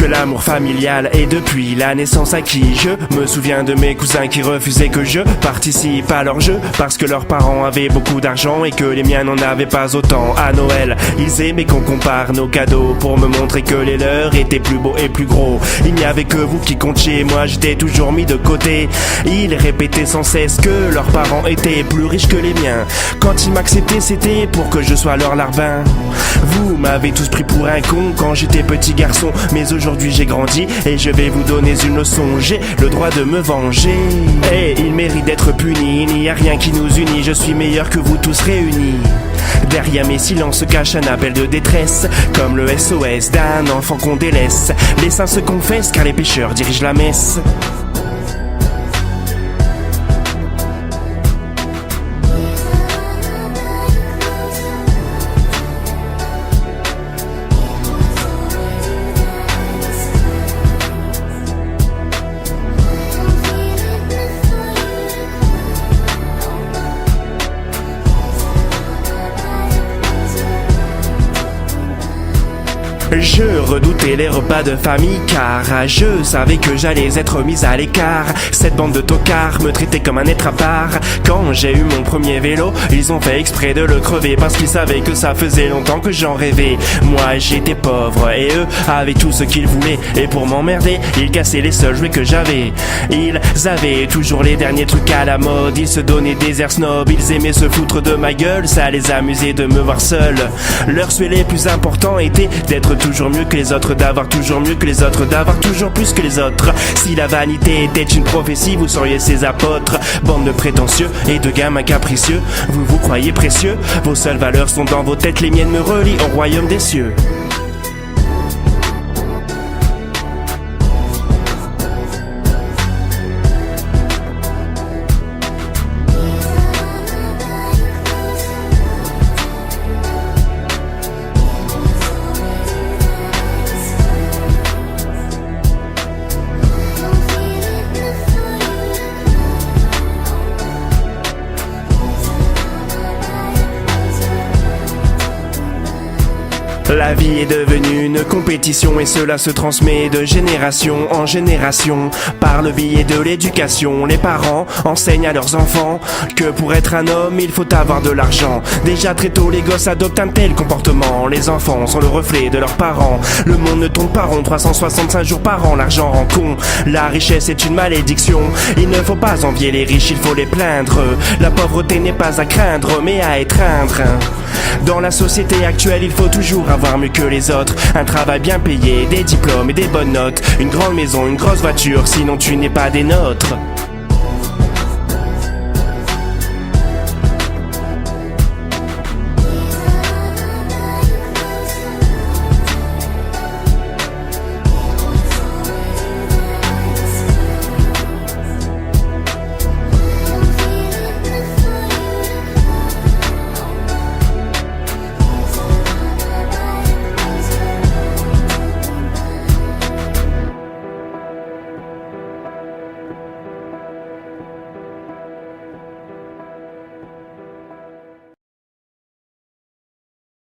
l'amour familial est depuis la naissance acquis. Je me souviens de mes cousins qui refusaient que je participe à leur jeu parce que leurs parents avaient beaucoup d'argent et que les miens n'en avaient pas autant. À Noël, ils aimaient qu'on compare nos cadeaux pour me montrer que les leurs étaient plus beaux et plus gros. Il n'y avait que vous qui comptiez, moi j'étais toujours mis de côté. Ils répétaient sans cesse que leurs parents étaient plus riches que les miens. Quand ils m'acceptaient, c'était pour que je sois leur larbin. Vous m'avez tous pris pour un con quand j'étais petit garçon, mais aujourd'hui j'ai grandi et je vais vous donner une leçon. J'ai le droit de me venger et il mérite d'être puni. Il n'y a rien qui nous unit, je suis meilleur que vous tous réunis. Derrière mes silences se cache un appel de détresse, comme le SOS d'un enfant qu'on délaisse. Les saints se confessent car les pécheurs dirigent la messe. Je redoutais les repas de famille car je savais que j'allais être mise à l'écart. Cette bande de tocards me traitait comme un être à part. Quand j'ai eu mon premier vélo, ils ont fait exprès de le crever parce qu'ils savaient que ça faisait longtemps que j'en rêvais. Moi j'étais pauvre et eux avaient tout ce qu'ils voulaient, et pour m'emmerder, ils cassaient les seuls jouets que j'avais. Ils avaient toujours les derniers trucs à la mode, ils se donnaient des airs snobs, ils aimaient se foutre de ma gueule, ça les amusait de me voir seul. Leurs souhaits les plus importants étaient d'être toujours mieux que les autres, d'avoir toujours mieux que les autres, d'avoir toujours plus que les autres. Si la vanité était une prophétie, vous seriez ses apôtres. Bande de prétentieux et de gamins capricieux, vous vous croyez précieux, vos seules valeurs sont dans vos têtes, les miennes me relient au royaume des cieux. La vie est devenue une compétition et cela se transmet de génération en génération. Par le biais de l'éducation, les parents enseignent à leurs enfants que pour être un homme, il faut avoir de l'argent. Déjà très tôt, les gosses adoptent un tel comportement. Les enfants sont le reflet de leurs parents. Le monde ne tourne pas rond, 365 jours par an, l'argent rend con. La richesse est une malédiction. Il ne faut pas envier les riches, il faut les plaindre. La pauvreté n'est pas à craindre, mais à étreindre. Dans la société actuelle, il faut toujours avoir mieux que les autres. Un travail bien payé, des diplômes et des bonnes notes, une grande maison, une grosse voiture, sinon tu n'es pas des nôtres.